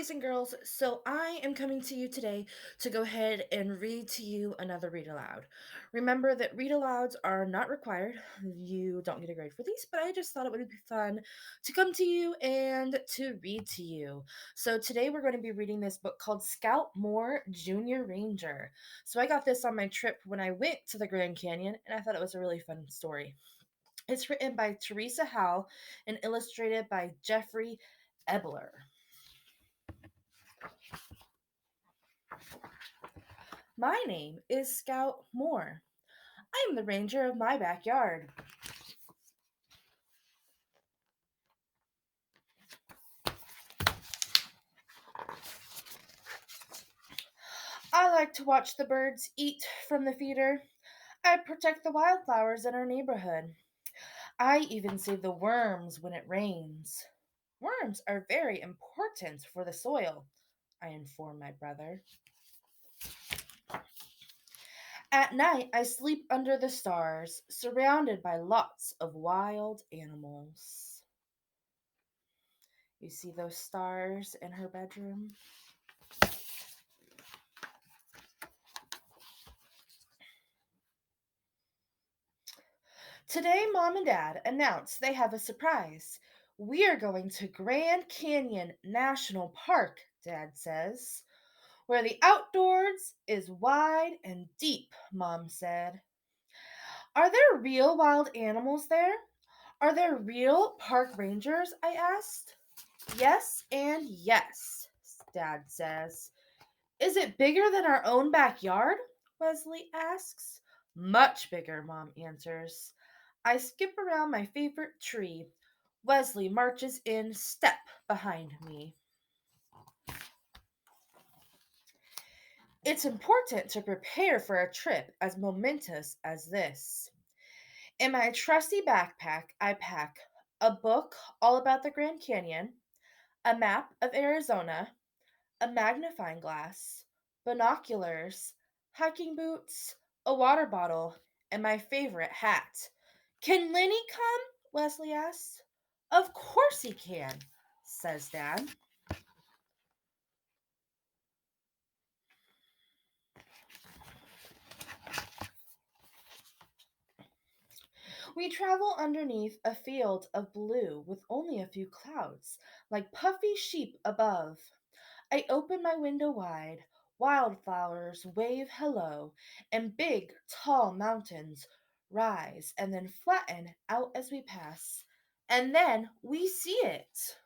boys and girls. So, I am coming to you today to go ahead and read to you another read aloud. Remember that read alouds are not required. You don't get a grade for these, but I just thought it would be fun to come to you and to read to you. So, today we're going to be reading this book called Scout Moore Junior Ranger. So, I got this on my trip when I went to the Grand Canyon, and I thought it was a really fun story. It's written by Teresa Howell and illustrated by Jeffrey Ebler. My name is Scout Moore. I am the ranger of my backyard. I like to watch the birds eat from the feeder. I protect the wildflowers in our neighborhood. I even save the worms when it rains. Worms are very important for the soil, I inform my brother. At night, I sleep under the stars, surrounded by lots of wild animals. You see those stars in her bedroom? Today, Mom and Dad announced they have a surprise. We are going to Grand Canyon National Park, Dad says, where the outdoors is wide and deep, Mom said. Are there real wild animals there? Are there real park rangers? I asked. Yes and yes, Dad says. Is it bigger than our own backyard? Wesley asks. Much bigger, Mom answers. I skip around my favorite tree. Wesley marches in step behind me. It's important to prepare for a trip as momentous as this. In my trusty backpack, I pack a book all about the Grand Canyon, a map of Arizona, a magnifying glass, binoculars, hiking boots, a water bottle, and my favorite hat. Can Lenny come? Wesley asks. Of course he can, says Dad. We travel underneath a field of blue with only a few clouds, like puffy sheep above. I open my window wide. Wildflowers wave hello, and big, tall mountains rise and then flatten out as we pass. And then we see it.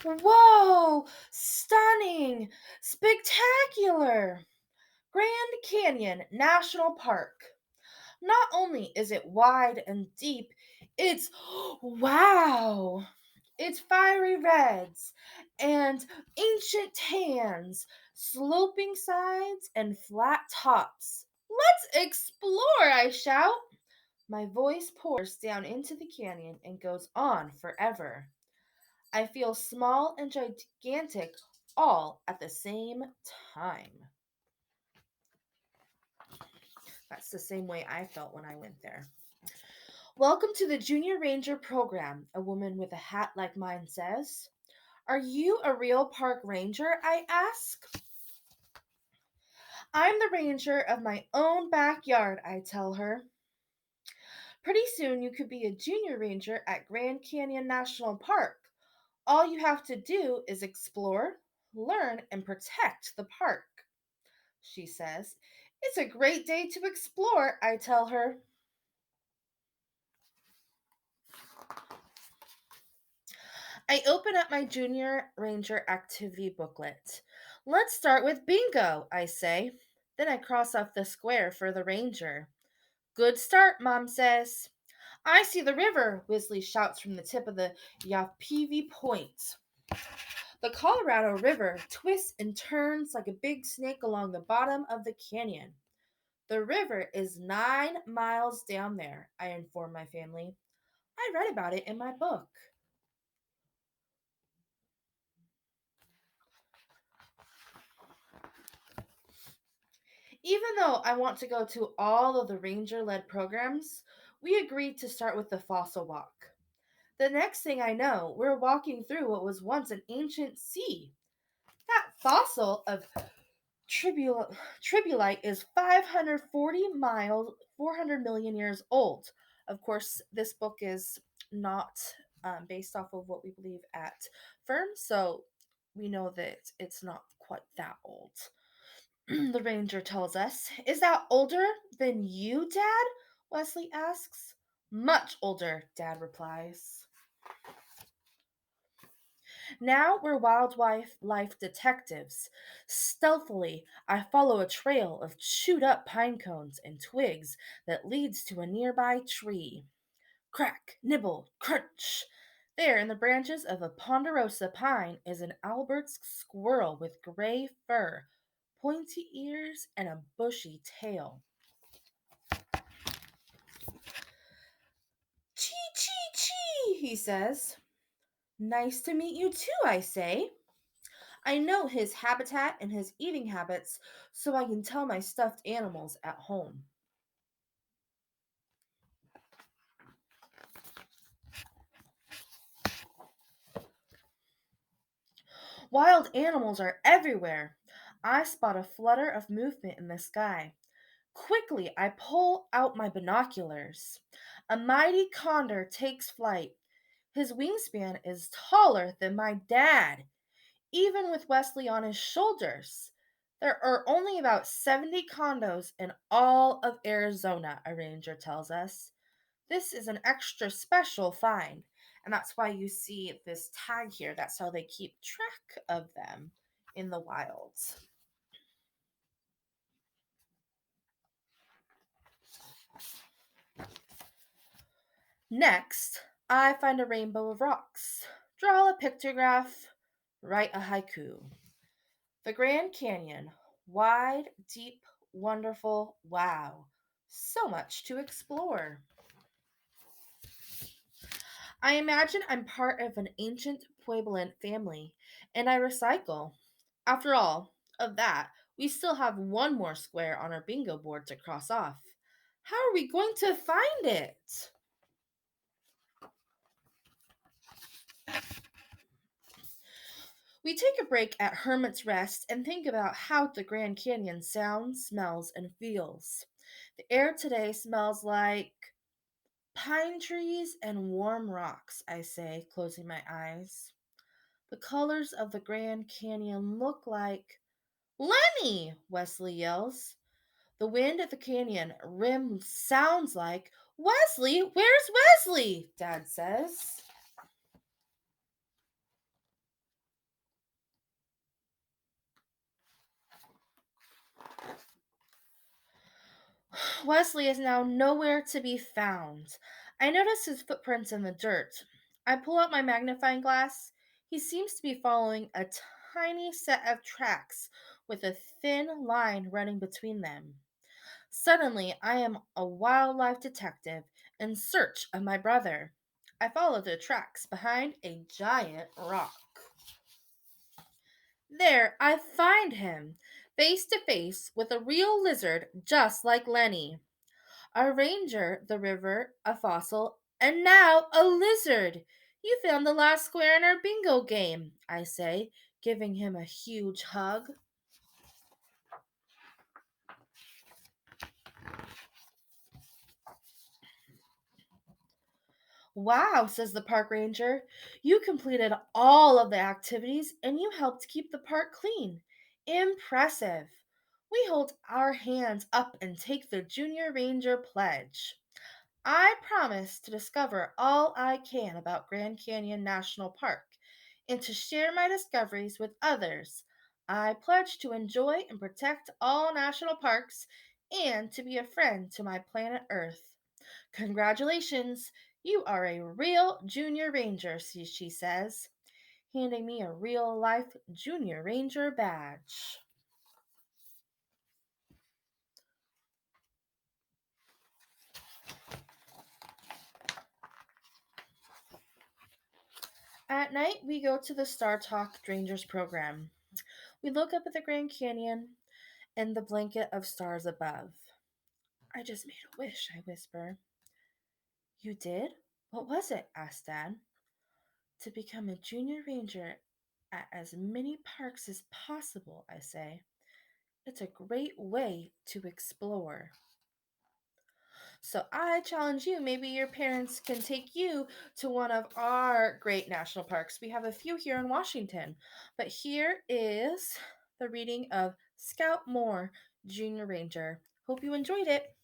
Whoa! Stunning! Spectacular! Grand Canyon National Park. Not only is it wide and deep, it's wow! It's fiery reds and ancient tans, sloping sides and flat tops. Let's explore, I shout. My voice pours down into the canyon and goes on forever. I feel small and gigantic all at the same time. That's the same way I felt when I went there. Welcome to the Junior Ranger program, a woman with a hat like mine says. Are you a real park ranger? I ask. I'm the ranger of my own backyard, I tell her. Pretty soon you could be a junior ranger at Grand Canyon National Park. All you have to do is explore, learn, and protect the park, she says. It's a great day to explore, I tell her. I open up my Junior Ranger activity booklet. Let's start with bingo, I say. Then I cross off the square for the ranger. Good start, Mom says. I see the river, Wesley shouts from the tip of the Yapevee Point. The Colorado River twists and turns like a big snake along the bottom of the canyon. The river is 9 miles down there, I inform my family. I read about it in my book. Even though I want to go to all of the ranger led programs, we agreed to start with the fossil walk. The next thing I know, we're walking through what was once an ancient sea. That fossil of tribulite is 540 miles, 400 million years old. Of course, this book is not based off of what we believe at Firm, so we know that it's not quite that old. The ranger tells us. Is that older than you, Dad? Wesley asks. Much older, Dad replies. Now we're wildlife life detectives. Stealthily, I follow a trail of chewed up pine cones and twigs that leads to a nearby tree. Crack, nibble, crunch. There, in the branches of a ponderosa pine, is an Albert's squirrel with gray fur, pointy ears, and a bushy tail. Chee, chee, chee, he says. Nice to meet you too, I say. I know his habitat and his eating habits, so I can tell my stuffed animals at home. Wild animals are everywhere. I spot a flutter of movement in the sky. Quickly, I pull out my binoculars. A mighty condor takes flight. His wingspan is taller than my dad, even with Wesley on his shoulders. There are only about 70 condos in all of Arizona, a ranger tells us. This is an extra special find, and that's why you see this tag here. That's how they keep track of them in the wilds. Next, I find a rainbow of rocks, draw a pictograph, write a haiku. The Grand Canyon, wide, deep, wonderful, wow. So much to explore. I imagine I'm part of an ancient Pueblan family, and I recycle. After all of that, we still have one more square on our bingo board to cross off. How are we going to find it? We take a break at Hermit's Rest and think about how the Grand Canyon sounds, smells, and feels. The air today smells like pine trees and warm rocks, I say, closing my eyes. The colors of the Grand Canyon look like Lenny! Wesley yells. The wind at the canyon rim sounds like Wesley, where's Wesley? Dad says. Wesley is now nowhere to be found. I notice his footprints in the dirt. I pull out my magnifying glass. He seems to be following a tiny set of tracks with a thin line running between them. Suddenly, I am a wildlife detective in search of my brother. I follow the tracks behind a giant rock. There, I find him, face to face with a real lizard just like Lenny. A ranger, the river, a fossil, and now a lizard. You found the last square in our bingo game, I say, giving him a huge hug. Wow, says the park ranger. You completed all of the activities and you helped keep the park clean. Impressive. We hold our hands up and take the Junior Ranger pledge. I promise to discover all I can about Grand Canyon National Park and to share my discoveries with others. I pledge to enjoy and protect all national parks and to be a friend to my planet Earth. Congratulations, you are a real Junior Ranger, she says, handing me a real life Junior Ranger badge. At night, we go to the Star Talk Rangers program. We look up at the Grand Canyon in the blanket of stars above. I just made a wish, I whisper. You did? What was it? Asked Dad. To become a junior ranger at as many parks as possible, I say. It's a great way to explore. So I challenge you, maybe your parents can take you to one of our great national parks. We have a few here in Washington. But here is the reading of Scout Moore, Junior Ranger. Hope you enjoyed it.